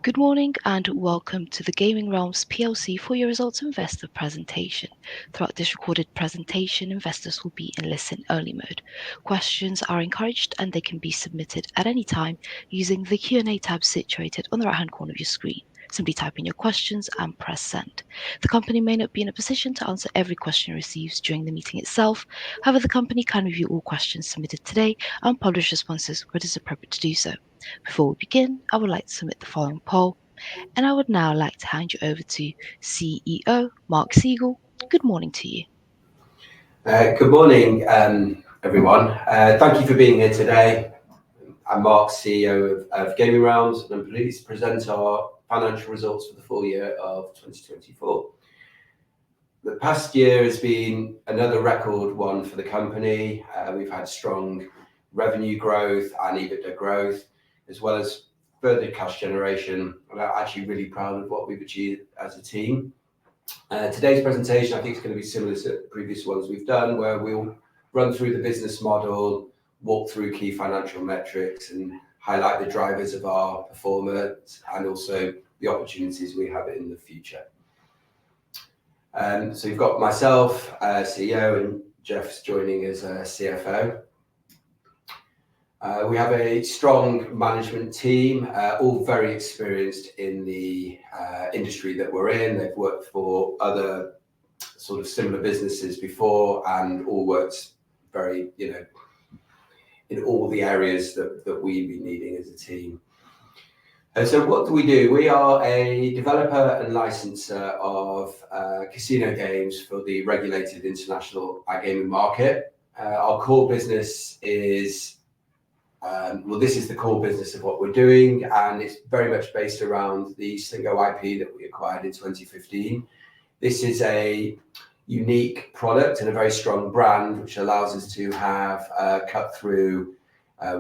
Good morning and welcome to the Gaming Realms PLC for your results investor presentation. Throughout this recorded presentation, investors will be in listen-only mode. Questions are encouraged and they can be submitted at any time using the Q&A tab situated on the right-hand corner of your screen. Simply type in your questions and press send. The company may not be in a position to answer every question received during the meeting itself. However, the company can review all questions submitted today and publish responses where it is appropriate to do so. Before we begin, I would like to submit the following poll, and I would now like to hand you over to CEO Mark Siegel. Good morning to you. Good morning, everyone. Thank you for being here today. I'm Mark, CEO of Gaming Realms, and I'm pleased to present our financial results for the full year of 2024. The past year has been another record one for the company. We've had strong revenue growth and EBITDA growth, as well as further cash generation. I'm actually really proud of what we've achieved as a team. Today's presentation, I think, is going to be similar to previous ones we've done, where we'll run through the business model, walk through key financial metrics, and highlight the drivers of our performance and also the opportunities we have in the future. So you've got myself, CEO, and Jeff's joining as CFO. We have a strong management team, all very experienced in the industry that we're in. They've worked for other sort of similar businesses before and all worked very, in all the areas that we'd be needing as a team. And so what do? We are a developer and licenser of casino games for the regulated international iGaming market. Our core business is this is the core business of what we're doing, and it's very much based around the Slingo IP that we acquired in 2015. This is a unique product and a very strong brand, which allows us to have cut through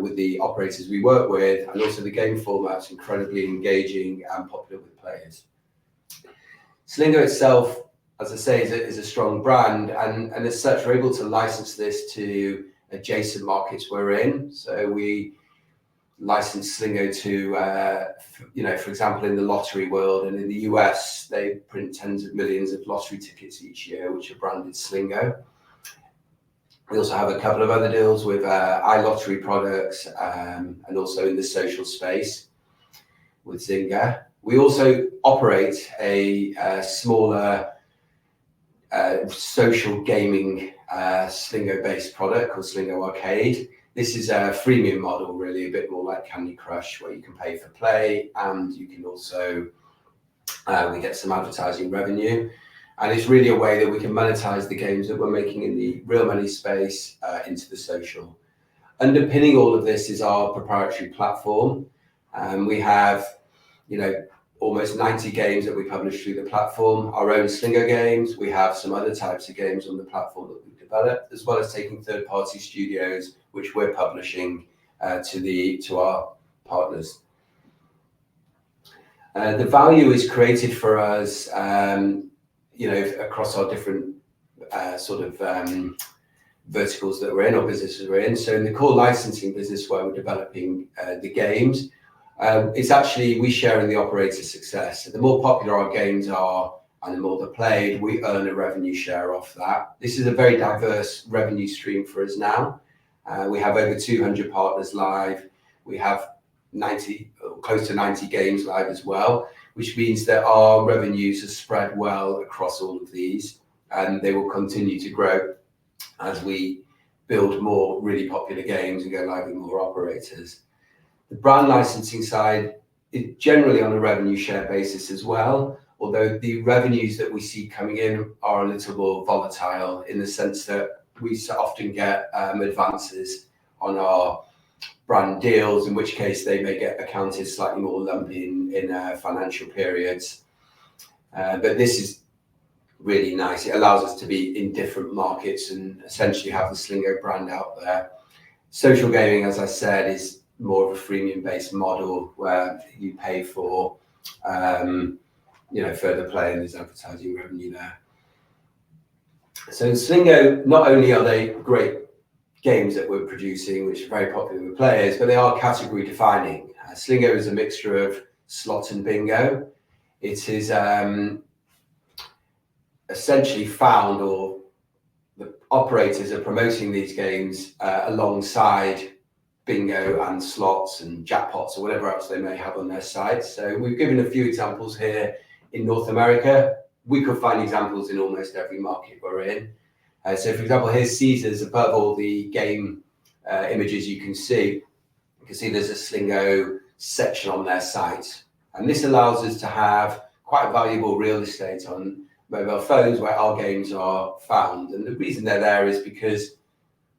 with the operators we work with, and also the game format's incredibly engaging and popular with players. Slingo itself, as I say, is a strong brand, and as such, we're able to license this to adjacent markets we're in. So we license Slingo to, for example, in the lottery world, and in the US, they print tens of millions of lottery tickets each year, which are branded Slingo. We also have a couple of other deals with iLottery products and also in the social space with Zynga. We also operate a smaller social gaming Slingo-based product called Slingo Arcade. This is a freemium model, really, a bit more like Candy Crush, where you can pay for play and you can also we get some advertising revenue. And it's really a way that we can monetize the games that we're making in the real money space into the social. Underpinning all of this is our proprietary platform. We have, almost 90 games that we publish through the platform, our own Slingo games. We have some other types of games on the platform that we've developed, as well as taking third-party studios, which we're publishing to our partners. The value is created for us, across our different verticals that we're in, or businesses we're in. So in the core licensing business, where we're developing the games, it's actually we share in the operator's success. So the more popular our games are and the more they're played, we earn a revenue share off that. This is a very diverse revenue stream for us now. We have over 200 partners live. We have close to 90 games live as well, which means that our revenues are spread well across all of these, and they will continue to grow as we build more really popular games and go live with more operators. The brand licensing side is generally on a revenue share basis as well, although the revenues that we see coming in are a little more volatile in the sense that we often get advances on our brand deals, in which case they may get accounted slightly more lumpy in financial periods. But this is really nice. It allows us to be in different markets and essentially have the Slingo brand out there. Social gaming, as I said, is more of a freemium-based model where you pay for, further play, and there's advertising revenue there. So Slingo, not only are they great games that we're producing, which are very popular with players, but they are category defining. Slingo is a mixture of slot and bingo. It is essentially found, or the operators are promoting these games alongside bingo and slots and jackpots or whatever else they may have on their sites. So we've given a few examples here in North America. We could find examples in almost every market we're in. So for example, here's Caesars. Above all the game images you can see there's a Slingo section on their site. And this allows us to have quite valuable real estate on mobile phones where our games are found. And the reason they're there is because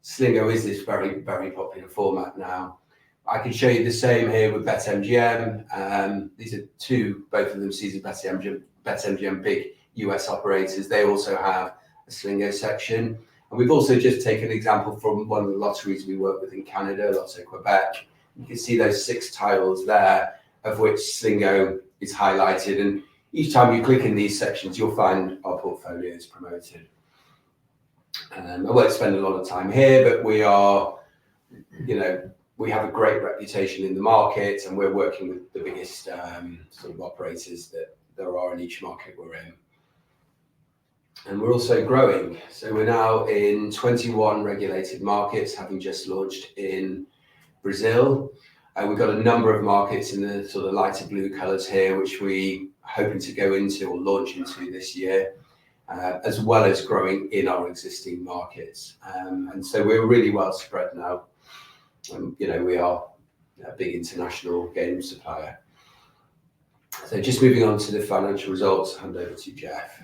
Slingo is this very, very popular format now. I can show you the same here with BetMGM. These are both of them Caesars, BetMGM, big US operators. They also have a Slingo section. And we've also just taken an example from one of the lotteries we work with in Canada, Lotto Quebec. You can see those 6 tiles there, of which Slingo is highlighted. And each time you click in these sections, you'll find our portfolios promoted. I won't spend a lot of time here, but we are, we have a great reputation in the market, and we're working with the biggest sort of operators that there are in each market we're in. And we're also growing. So we're now in 21 regulated markets, having just launched in Brazil. We've got a number of markets in the sort of lighter blue colours here, which we are hoping to go into or launch into this year, as well as growing in our existing markets. And so we're really well spread now. We are a big international game supplier. So just moving on to the financial results, I'll hand over to Jeff.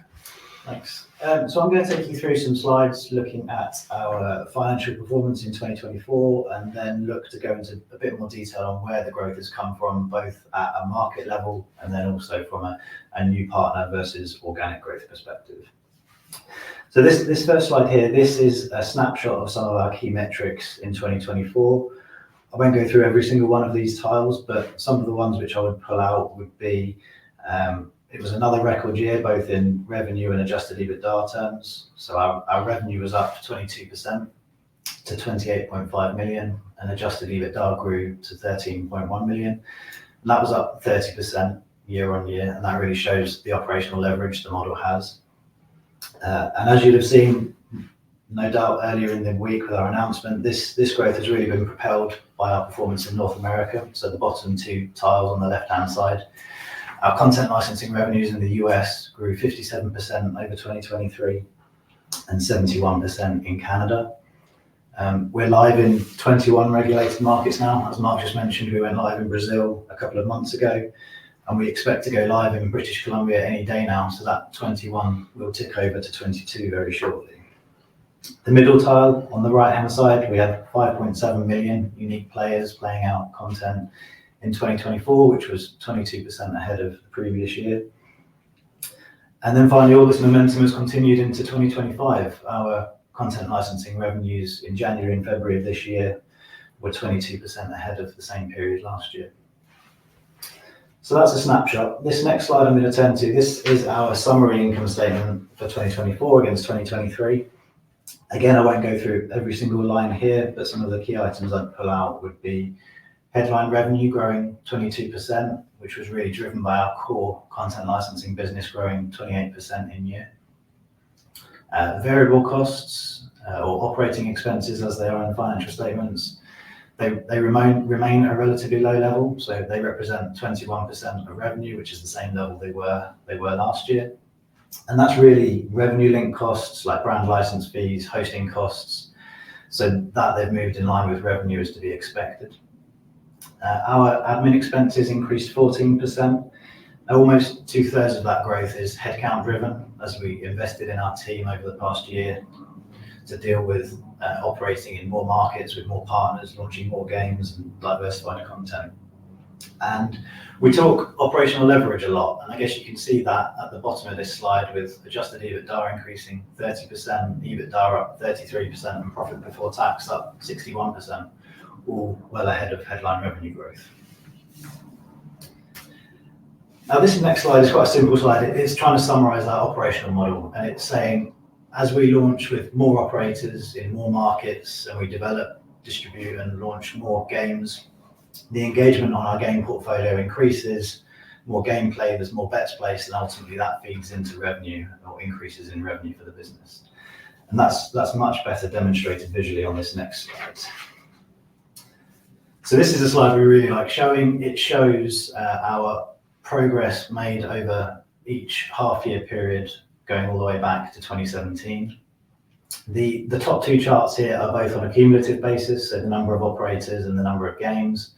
Thanks. So I'm going to take you through some slides looking at our financial performance in 2024, and then look to go into a bit more detail on where the growth has come from, both at a market level and then also from a new partner versus organic growth perspective. So this first slide here, this is a snapshot of some of our key metrics in 2024. I won't go through every single one of these tiles, but some of the ones which I would pull out would be, it was another record year, both in revenue and adjusted EBITDA terms. So our revenue was up 22% to 28.5 million, and adjusted EBITDA grew to 13.1 million. And that was up 30% year on year, and that really shows the operational leverage the model has. And as you'd have seen, no doubt earlier in the week with our announcement, this growth has really been propelled by our performance in North America. So the bottom 2 tiles on the left-hand side. Our content licensing revenues in the US grew 57% over 2023 and 71% in Canada. We're live in 21 regulated markets now. As Mark just mentioned, we went live in Brazil a couple of months ago, and we expect to go live in British Columbia any day now. So that 21 will tick over to 22 very shortly. The middle tile on the right-hand side, we had 5.7 million unique players playing out content in 2024, which was 22% ahead of the previous year. And then finally, all this momentum has continued into 2025. Our content licensing revenues in January and February of this year were 22% ahead of the same period last year. So that's a snapshot. This next slide I'm going to turn to, this is our summary income statement for 2024 against 2023. Again, I won't go through every single line here, but some of the key items I'd pull out would be headline revenue growing 22%, which was really driven by our core content licensing business growing 28% in year. Variable costs or operating expenses, as they are in the financial statements, they remain a relatively low level. So they represent 21% of revenue, which is the same level they were last year. And that's really revenue linked costs like brand license fees, hosting costs. So that they've moved in line with revenue as to be expected. Our admin expenses increased 14%. Almost 2/3 of that growth is headcount driven, as we invested in our team over the past year to deal with operating in more markets with more partners, launching more games and diversified content. And we talk operational leverage a lot, and I guess you can see that at the bottom of this slide with adjusted EBITDA increasing 30%, EBITDA up 33%, and profit before tax up 61%, all well ahead of headline revenue growth. Now this next slide is quite a simple slide. It's trying to summarize our operational model, and it's saying as we launch with more operators in more markets and we develop, distribute and launch more games, the engagement on our game portfolio increases, more gameplay, there's more bets placed, and ultimately that feeds into revenue or increases in revenue for the business. And that's much better demonstrated visually on this next slide. So this is a slide we really like showing. It shows our progress made over each half-year period going all the way back to 2017. The top two charts here are both on a cumulative basis, so the number of operators and the number of games.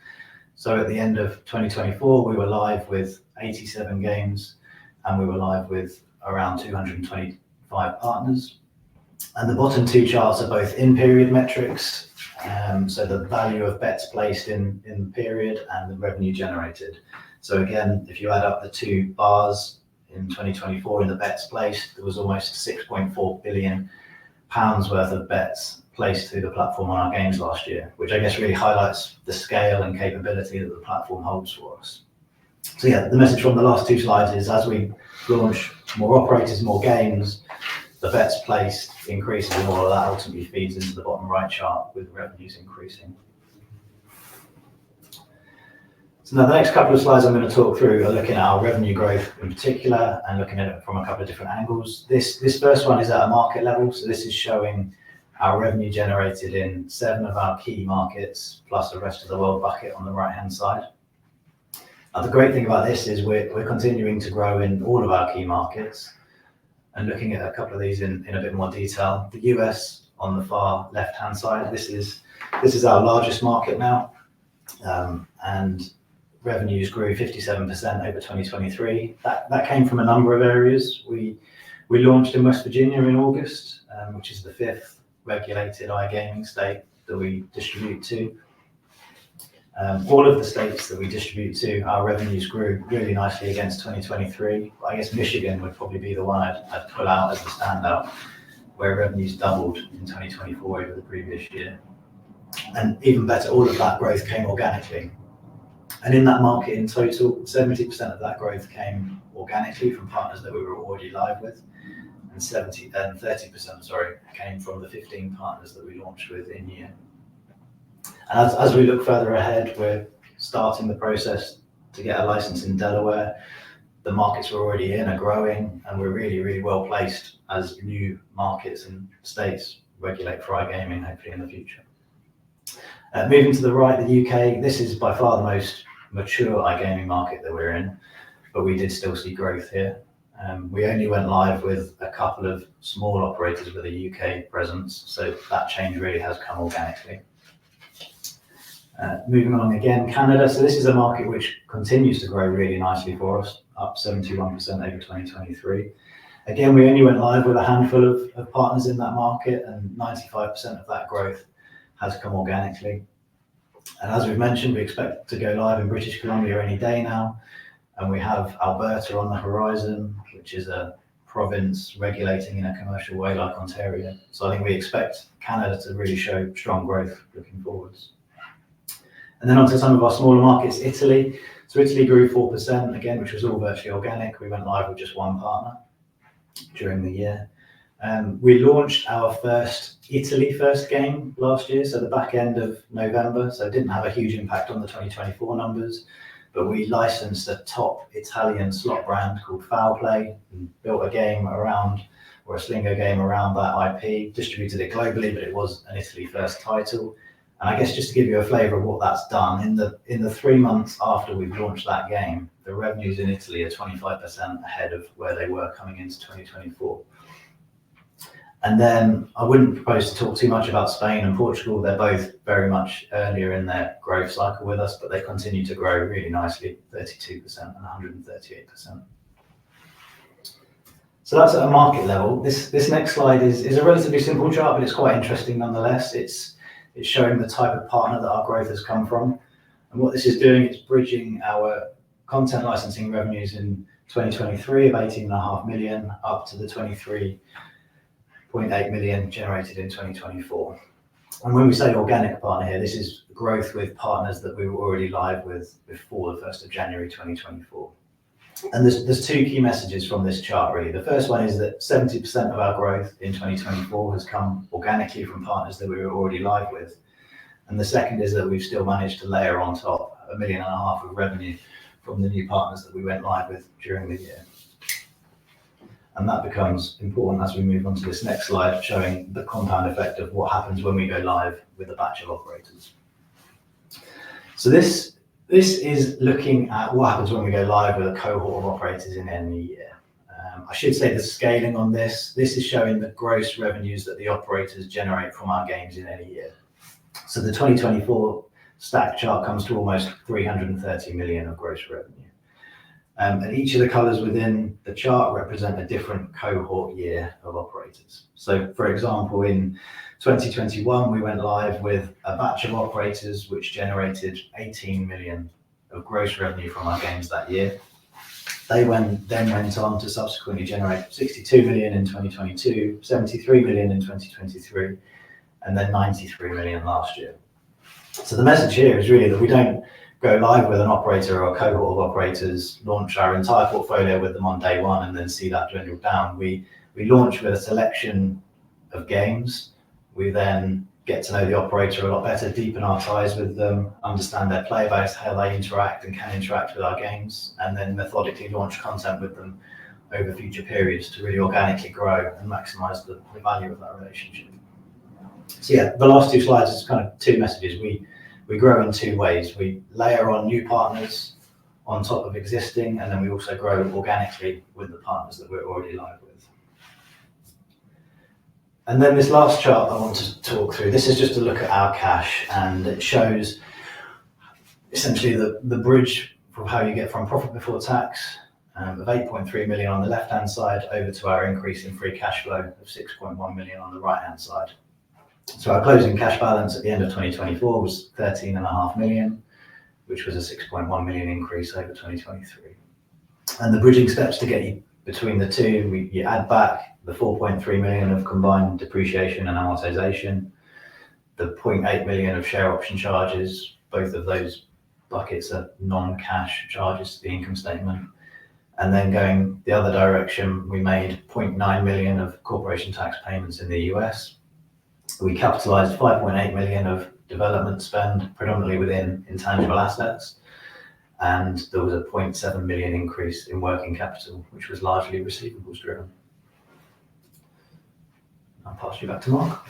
So at the end of 2024, we were live with 87 games, and we were live with around 225 partners. And the bottom two charts are both in-period metrics, so the value of bets placed in the period and the revenue generated. So again, if you add up the two bars in 2024 in the bets placed, there was almost £6.4 billion worth of bets placed through the platform on our games last year, which I guess really highlights the scale and capability that the platform holds for us. So yeah, the message from the last two slides is as we launch more operators, more games, the bets placed increases, and all of that ultimately feeds into the bottom right chart with revenues increasing. So now the next couple of slides I'm going to talk through are looking at our revenue growth in particular and looking at it from a couple of different angles. This first one is at a market level, so this is showing our revenue generated in 7 of our key markets plus the rest of the world bucket on the right hand side. Now the great thing about this is we're continuing to grow in all of our key markets, and looking at a couple of these in a bit more detail. The US on the far left hand side, this is our largest market now, and revenues grew 57% over 2023. That came from a number of areas. We launched in West Virginia in August, which is the 5th regulated iGaming state that we distribute to. All of the states that we distribute to, our revenues grew really nicely against 2023. I guess Michigan would probably be the one I'd pull out as the standout, where revenues doubled in 2024 over the previous year. And even better, all of that growth came organically. And in that market in total, 70% of that growth came organically from partners that we were already live with, and 30% came from the 15 partners that we launched with in year. And as we look further ahead, we're starting the process to get a license in Delaware. The markets we're already in are growing, and we're really, really well placed as new markets and states regulate for iGaming, hopefully in the future. Moving to the right, the UK, this is by far the most mature iGaming market that we're in, but we did still see growth here. We only went live with a couple of small operators with a UK presence, so that change really has come organically. Moving along again, Canada. So this is a market which continues to grow really nicely for us, up 71% over 2023. Again, we only went live with a handful of partners in that market, and 95% of that growth has come organically. And as we've mentioned, we expect to go live in British Columbia any day now, and we have Alberta on the horizon, which is a province regulating in a commercial way like Ontario. So I think we expect Canada to really show strong growth looking forwards. And then onto some of our smaller markets, Italy. So Italy grew 4%, again, which was all virtually organic. We went live with just one partner during the year. We launched our first Italy game last year, so the back end of November, so it didn't have a huge impact on the 2024 numbers, but we licensed a top Italian slot brand called Foul Play and built a game around, or a Slingo game around that IP, distributed it globally, but it was an Italy first title. And I guess just to give you a flavour of what that's done, in the 3 months after we've launched that game, the revenues in Italy are 25% ahead of where they were coming into 2024. And then I wouldn't propose to talk too much about Spain and Portugal. They're both very much earlier in their growth cycle with us, but they continue to grow really nicely, 32% and 138%. So that's at a market level. This next slide is a relatively simple chart, but it's quite interesting nonetheless. It's showing the type of partner that our growth has come from. And what this is doing is bridging our content licensing revenues in 2023 of 18.5 million up to the 23.8 million generated in 2024. And when we say organic partner here, this is growth with partners that we were already live with before the 1st of January 2024. And there's two key messages from this chart really. The first one is that 70% of our growth in 2024 has come organically from partners that we were already live with. And the second is that we've still managed to layer on top £1.5 million of revenue from the new partners that we went live with during the year. And that becomes important as we move on to this next slide, showing the compound effect of what happens when we go live with a batch of operators. So this is looking at what happens when we go live with a cohort of operators in any year. I should say the scaling on this is showing the gross revenues that the operators generate from our games in any year. So the 2024 stack chart comes to almost 330 million of gross revenue. And each of the colours within the chart represent a different cohort year of operators. So for example, in 2021, we went live with a batch of operators which generated 18 million of gross revenue from our games that year. They then went on to subsequently generate 62 million in 2022, 73 million in 2023, and then 93 million last year. So the message here is really that we don't go live with an operator or a cohort of operators, launch our entire portfolio with them on day one, and then see that dwindle down. We launch with a selection of games. We then get to know the operator a lot better, deepen our ties with them, understand their player base, how they interact and can interact with our games, and then methodically launch content with them over future periods to really organically grow and maximize the value of that relationship. So yeah, the last two slides is kind of two messages. We grow in two ways. We layer on new partners on top of existing, and then we also grow organically with the partners that we're already live with. And then this last chart I want to talk through, this is just a look at our cash, and it shows essentially the bridge from how you get from profit before tax of 8.3 million on the left-hand side over to our increase in free cash flow of 6.1 million on the right-hand side. So our closing cash balance at the end of 2024 was 13.5 million, which was a 6.1 million increase over 2023. And the bridging steps to get you between the two, you add back the 4.3 million of combined depreciation and amortization, the 0.8 million of share option charges. Both of those buckets are non-cash charges to the income statement. And then going the other direction, we made 0.9 million of corporation tax payments in the US. We capitalized 5.8 million of development spend, predominantly within intangible assets. And there was a 0.7 million increase in working capital, which was largely receivables driven. I'll pass you back to Mark.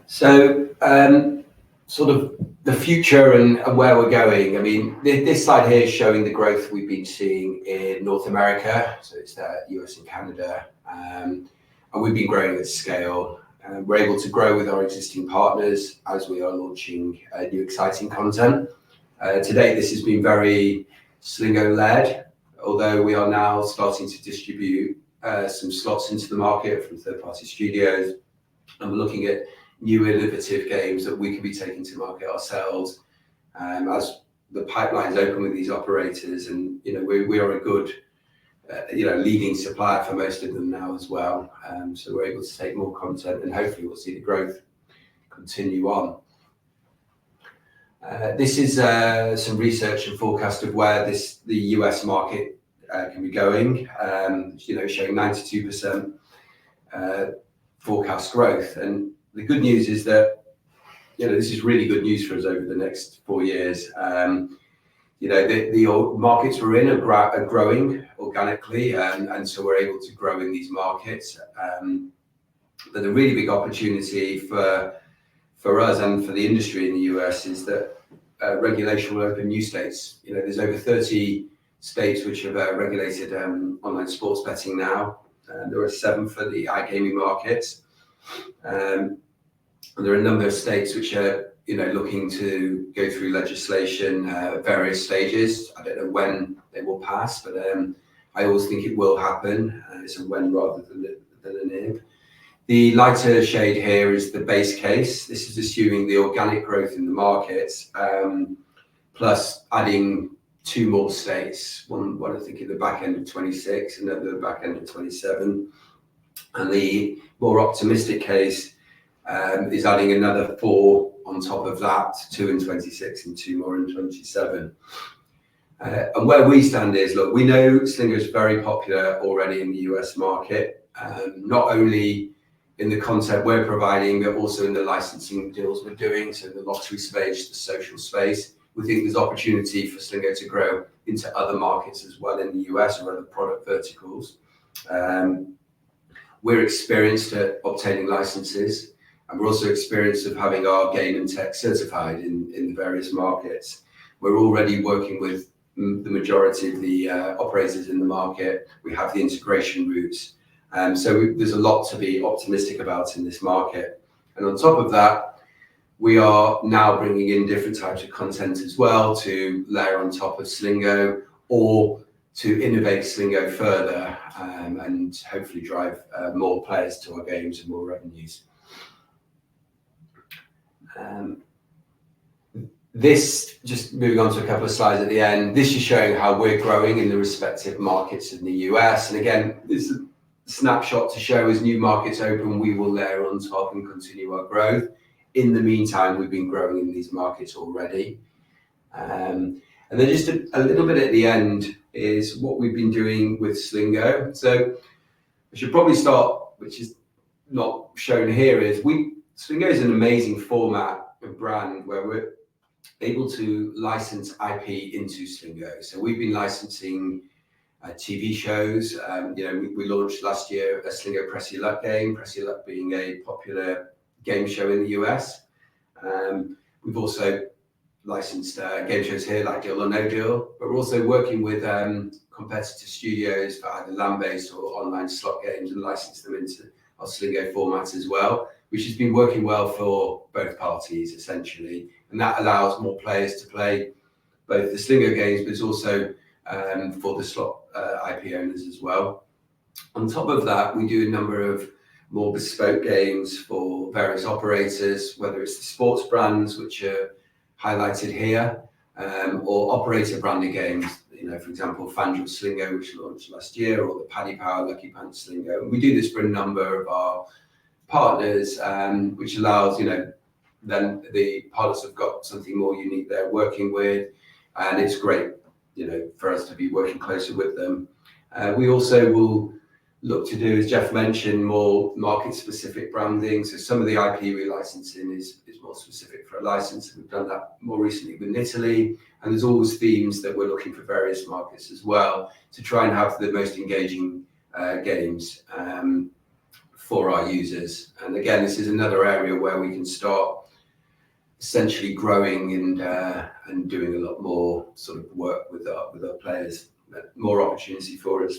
So, sort of the future and where we're going. I mean, this slide here is showing the growth we've been seeing in North America. So it's US and Canada. And we've been growing at scale. We're able to grow with our existing partners as we are launching new exciting content. To date, this has been very Slingo-led, although we are now starting to distribute some slots into the market from third-party studios. And we're looking at new innovative games that we can be taking to market ourselves as the pipeline's open with these operators. And, you know, we are a good leading supplier for most of them now as well. So we're able to take more content and hopefully we'll see the growth continue on. This is some research and forecast of where the US market can be going, showing 92% forecast growth. And the good news is that, this is really good news for us over the next 4 years. The markets we're in are growing organically, and so we're able to grow in these markets. But the really big opportunity for us and for the industry in the US is that regulation will open new states. There's over 30 states which have regulated online sports betting now. There are 7 for the iGaming markets. And there are a number of states which are looking to go through legislation at various stages. I don't know when they will pass, but I always think it will happen. It's a when rather than an if. The lighter shade here is the base case. This is assuming the organic growth in the markets, plus adding 2 more states. One I think in the back end of 26, another at the back end of 27. And the more optimistic case is adding another 4 on top of that, 2 in 26 and 2 more in 27. And where we stand is, look, we know Slingo is very popular already in the US market, not only in the content we're providing, but also in the licensing deals we're doing. So in the lottery space, the social space, we think there's opportunity for Slingo to grow into other markets as well in the US or other product verticals. We're experienced at obtaining licenses, and we're also experienced of having our game and tech certified in the various markets. We're already working with the majority of the operators in the market. We have the integration routes. So there's a lot to be optimistic about in this market. And on top of that, we are now bringing in different types of content as well to layer on top of Slingo, or to innovate Slingo further, and hopefully drive more players to our games and more revenues. This, just moving on to a couple of slides at the end, this is showing how we're growing in the respective markets in the US. And again, this is a snapshot to show as new markets open, we will layer on top and continue our growth. In the meantime, we've been growing in these markets already. And then just a little bit at the end is what we've been doing with Slingo. So I should probably start, which is not shown here, is Slingo is an amazing format and brand where we're able to license IP into Slingo. So we've been licensing TV shows. We launched last year a Slingo Press Your Luck game, Press Your Luck being a popular game show in the US. We've also licensed game shows here like Deal or No Deal, but we're also working with competitor studios for either land-based or online slot games and license them into our Slingo format as well, which has been working well for both parties essentially. And that allows more players to play both the Slingo games, but it's also for the slot IP owners as well. On top of that, we do a number of more bespoke games for various operators, whether it's the sports brands, which are highlighted here, or operator branded games, for example, FanDuel Slingo, which launched last year, or the Paddy Power Lucky Pants Slingo. And we do this for a number of our partners, which allows, then the partners have got something more unique they're working with, and it's great, for us to be working closer with them. We also will look to do, as Jeff mentioned, more market-specific branding. So some of the IP we license in is more specific for a license. We've done that more recently with Italy, and there's always themes that we're looking for various markets as well to try and have the most engaging games for our users. And again, this is another area where we can start essentially growing and doing a lot more sort of work with our players, more opportunity for us.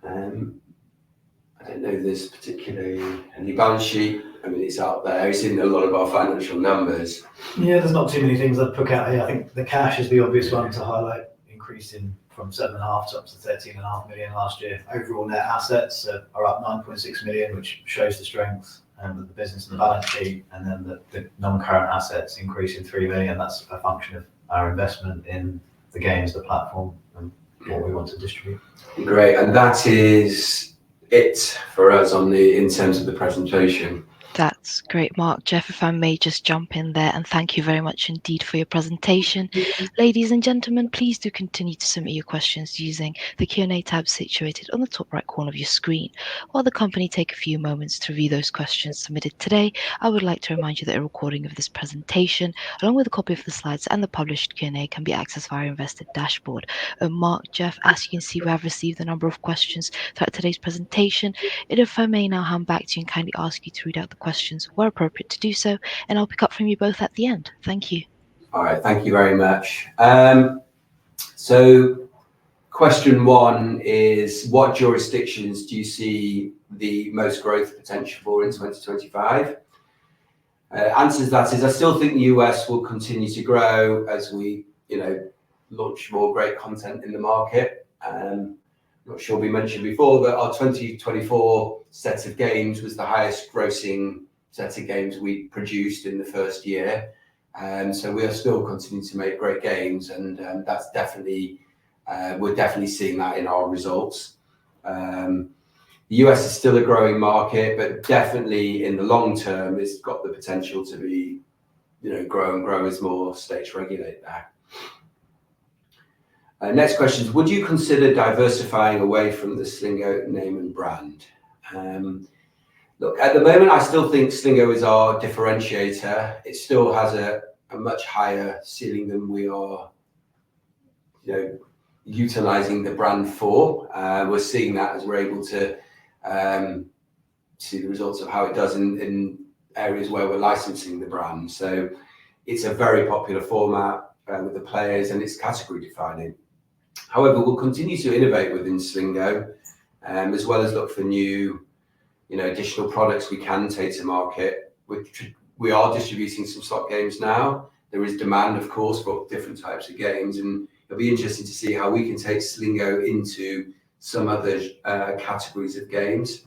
I don't know this particularly, and the balance sheet, it's out there. It's in a lot of our financial numbers. Yeah, there's not too many things I'd pick out here. I think the cash is the obvious one to highlight, increasing from 7.5 to up to 13.5 million last year. Overall net assets are up 9.6 million, which shows the strength of the business and the balance sheet. And then the non-current assets increasing 3 million. That's a function of our investment in the games, the platform, and what we want to distribute. Great, and that is it for us in terms of the presentation. That's great, Mark. Jeff, if I may just jump in there, and thank you very much indeed for your presentation. Ladies and gentlemen, please do continue to submit your questions using the Q&A tab situated on the top right corner of your screen. While the company take a few moments to review those questions submitted today, I would like to remind you that a recording of this presentation, along with a copy of the slides and the published Q&A, can be accessed via our investor dashboard. Mark, Jeff, as you can see, we have received a number of questions throughout today's presentation. If I may now hand back to you and kindly ask you to read out the questions where appropriate to do so, and I'll pick up from you both at the end. Thank you. All right, thank you very much. So question one is, what jurisdictions do you see the most growth potential for in 2025? Answers that is, I still think the US will continue to grow as we, launch more great content in the market. Not sure we mentioned before, but our 2024 set of games was the highest grossing set of games we produced in the first year. So we are still continuing to make great games, and that's definitely, we're definitely seeing that in our results. The US is still a growing market, but definitely in the long term, it's got the potential to be, grow and grow as more states regulate that. Next question is, would you consider diversifying away from the Slingo name and brand? Look, at the moment, I still think Slingo is our differentiator. It still has a a much higher ceiling than we are, utilizing the brand for. We're seeing that as we're able to see the results of how it does in areas where we're licensing the brand. So it's a very popular format with the players, and it's category defining. However, we'll continue to innovate within Slingo, as well as look for new, additional products we can take to market. We are distributing some slot games now. There is demand, of course, for different types of games, and it'll be interesting to see how we can take Slingo into some other categories of games,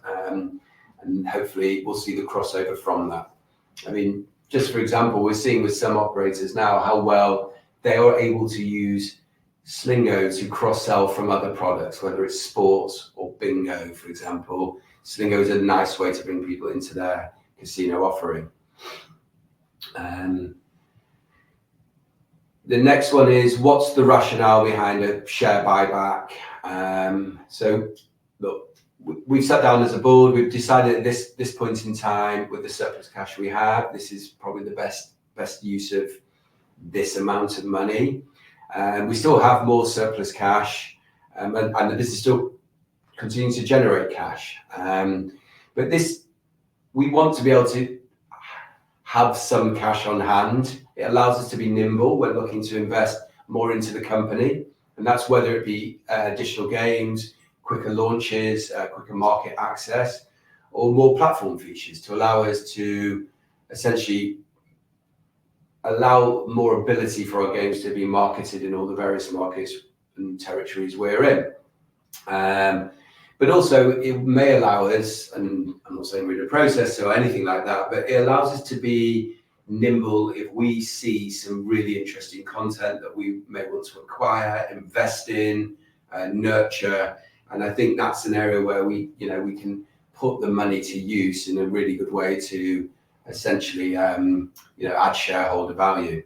and hopefully we'll see the crossover from that. I mean, just for example, we're seeing with some operators now how well they are able to use Slingo to cross-sell from other products, whether it's sports or bingo, for example. Slingo is a nice way to bring people into their casino offering. The next one is, what's the rationale behind a share buyback? So look, we've sat down as a board, we've decided at this point in time, with the surplus cash we have, this is probably the best use of this amount of money. We still have more surplus cash, and the business still continues to generate cash. But we want to be able to have some cash on hand. It allows us to be nimble when looking to invest more into the company, and that's whether it be additional games, quicker launches, quicker market access, or more platform features to allow us to essentially allow more ability for our games to be marketed in all the various markets and territories we're in. But also it may allow us, and I'm not saying we're in a process or anything like that, but it allows us to be nimble if we see some really interesting content that we may want to acquire, invest in, nurture. And I think that's an area where we can put the money to use in a really good way to essentially, add shareholder value.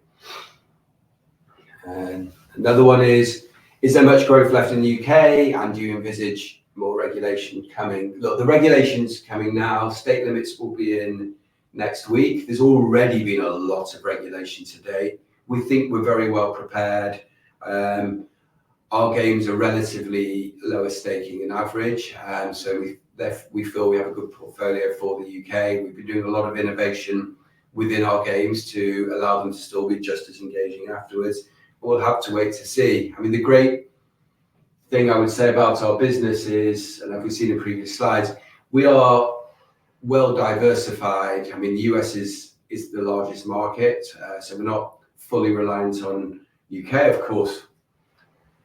And another one is there much growth left in the UK, and do you envisage more regulation coming? Look, the regulation's coming now. State limits will be in next week. There's already been a lot of regulation today. We think we're very well prepared. Our games are relatively lower staking in average, so we feel we have a good portfolio for the UK. We've been doing a lot of innovation within our games to allow them to still be just as engaging afterwards. We'll have to wait to see. I mean, the great thing I would say about our business is, and as we've seen in previous slides, we are well diversified. I mean, the US is the largest market, so we're not fully reliant on UK, of course.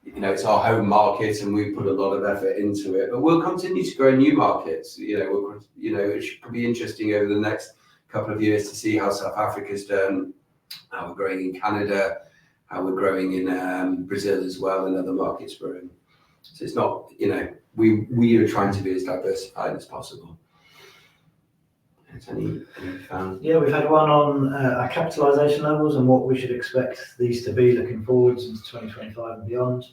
It's our home market, and we put a lot of effort into it. But we'll continue to grow new markets. It should be interesting over the next couple of years to see how South Africa's done, how we're growing in Canada, how we're growing in Brazil as well, and other markets we're in. So it's not, we are trying to be as diversified as possible. Any fans? Yeah, we've had one on our capitalisation levels and what we should expect these to be looking forwards into 2025 and beyond.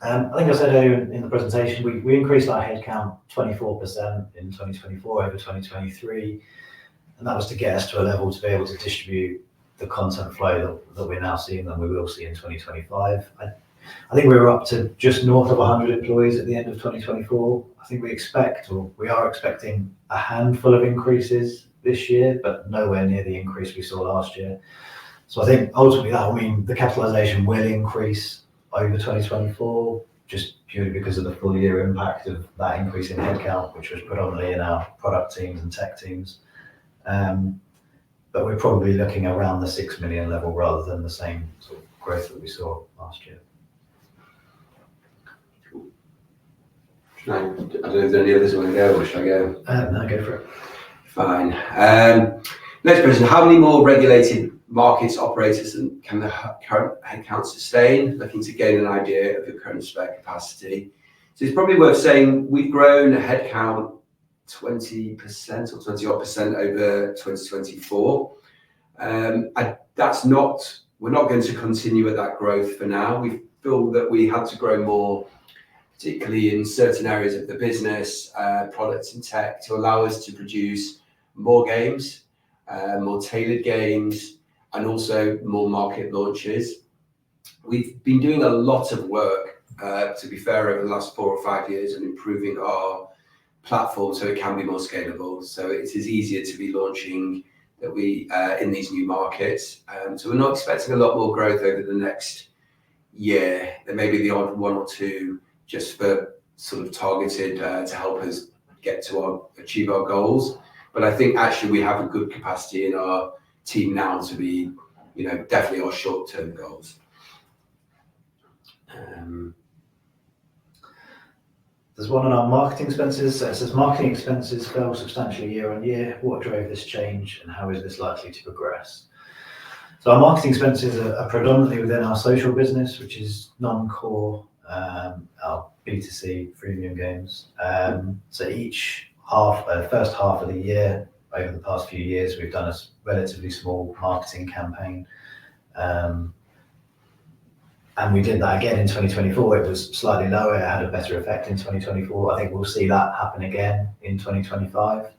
I think I said earlier in the presentation, we increased our headcount 24% in 2024 over 2023, and that was to get us to a level to be able to distribute the content flow that we're now seeing and we will see in 2025. I think we were up to just north of 100 employees at the end of 2024. I think we are expecting a handful of increases this year, but nowhere near the increase we saw last year. So I think ultimately that will mean the capitalisation will increase over 2024, just purely because of the full year impact of that increase in headcount, which was predominantly in our product teams and tech teams. But we're probably looking around the 6 million level rather than the same sort of growth that we saw last year. I don't know if there's any others you want to go, or should I go? No, go for it. Fine. Next question. How many more regulated markets, operators, and can the current headcount sustain? Looking to gain an idea of your current spare capacity. So it's probably worth saying we've grown a headcount 20% or 20% over 2024. We're not going to continue at that growth for now. We feel that we had to grow more, particularly in certain areas of the business, products and tech, to allow us to produce more games, more tailored games, and also more market launches. We've been doing a lot of work, to be fair, over the last 4 or 5 years and improving our platform so it can be more scalable. So it is easier to be launching that we in these new markets. So we're not expecting a lot more growth over the next year. There may be the odd 1 or 2 just for sort of targeted to help us achieve our goals. But I think actually we have a good capacity in our team now to be, definitely our short-term goals. There's one on our marketing expenses. It says marketing expenses fell substantially year on year. What drove this change and how is this likely to progress? So our marketing expenses are predominantly within our social business, which is non-core, our B2C freemium games. So each first half of the year, over the past few years, we've done a relatively small marketing campaign. And we did that again in 2024. It was slightly lower. It had a better effect in 2024. I think we'll see that happen again in 2025.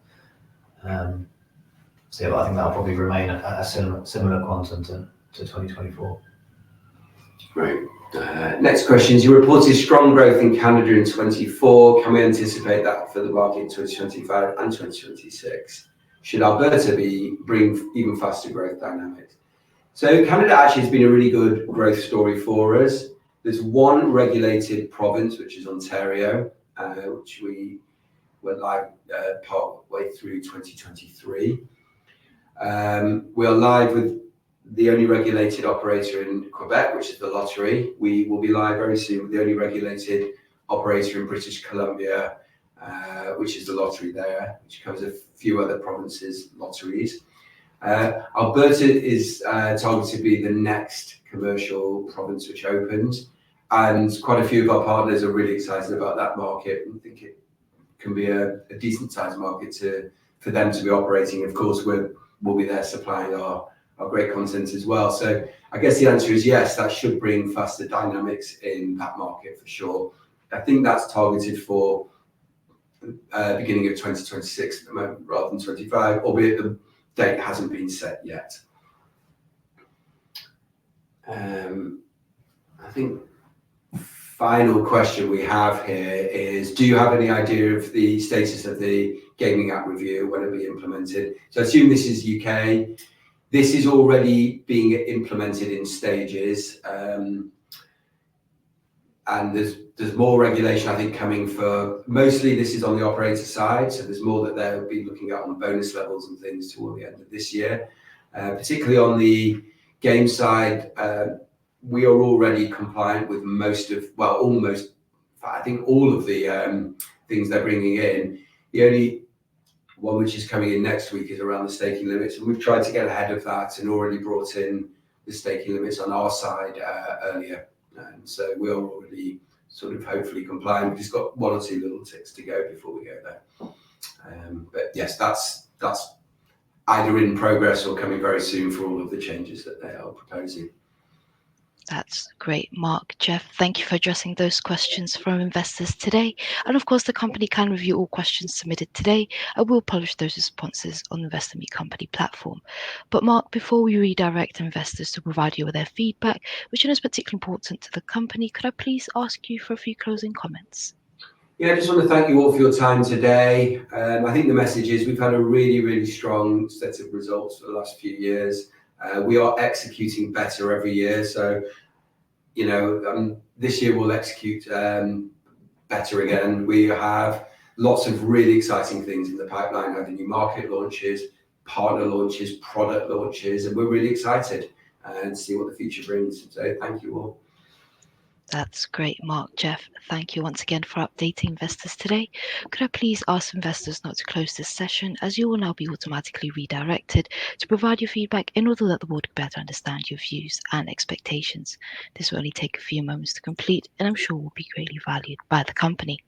So yeah, I think that'll probably remain a similar quantum to 2024. Right. Next question is, you reported strong growth in Canada in 24. Can we anticipate that for the market in 2025 and 2026? Should Alberta bring even faster growth dynamics? So Canada actually has been a really good growth story for us. There's one regulated province, which is Ontario, which we went live part way through 2023. We are live with the only regulated operator in Quebec, which is the lottery. We will be live very soon with the only regulated operator in British Columbia, which is the lottery there, which covers a few other provinces' lotteries. Alberta is targeted to be the next commercial province which opens, and quite a few of our partners are really excited about that market and think it can be a decent sized market for them to be operating. Of course, we'll be there supplying our great content as well. So I guess the answer is yes, that should bring faster dynamics in that market for sure. I think that's targeted for beginning of 2026 at the moment rather than 25, albeit the date hasn't been set yet. I think final question we have here is, do you have any idea of the status of the Gaming Act review, when it'll be implemented? So I assume this is UK. This is already being implemented in stages. And there's more regulation, I think, coming for, mostly this is on the operator side. So there's more that they'll be looking at on bonus levels and things toward the end of this year. Particularly on the game side, we are already compliant with almost, I think all of the things they're bringing in. The only one which is coming in next week is around the staking limits. And we've tried to get ahead of that and already brought in the staking limits on our side earlier. And so we're already sort of hopefully compliant. We've just got 1 or 2 little ticks to go before we go there. But yes, that's either in progress or coming very soon for all of the changes that they are proposing. That's great, Mark. Jeff, thank you for addressing those questions from investors today. And of course, the company can review all questions submitted today. I will publish those responses on the Investor Meet Company platform. But Mark, before we redirect investors to provide you with their feedback, which is particularly important to the company, could I please ask you for a few closing comments? Yeah, I just want to thank you all for your time today. I think the message is we've had a really, really strong set of results for the last few years. We are executing better every year. So, this year we'll execute better again. We have lots of really exciting things in the pipeline, having new market launches, partner launches, product launches, and we're really excited to see what the future brings. So thank you all. That's great, Mark. Jeff, thank you once again for updating investors today. Could I please ask investors not to close this session, as you will now be automatically redirected to provide your feedback in order that the board can better understand your views and expectations. This will only take a few moments to complete, and I'm sure will be greatly valued by the company.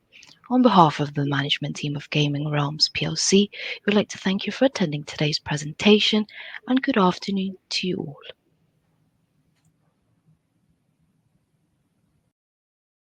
On behalf of the management team of Gaming Realms PLC, we would like to thank you for attending today's presentation, and good afternoon to you all.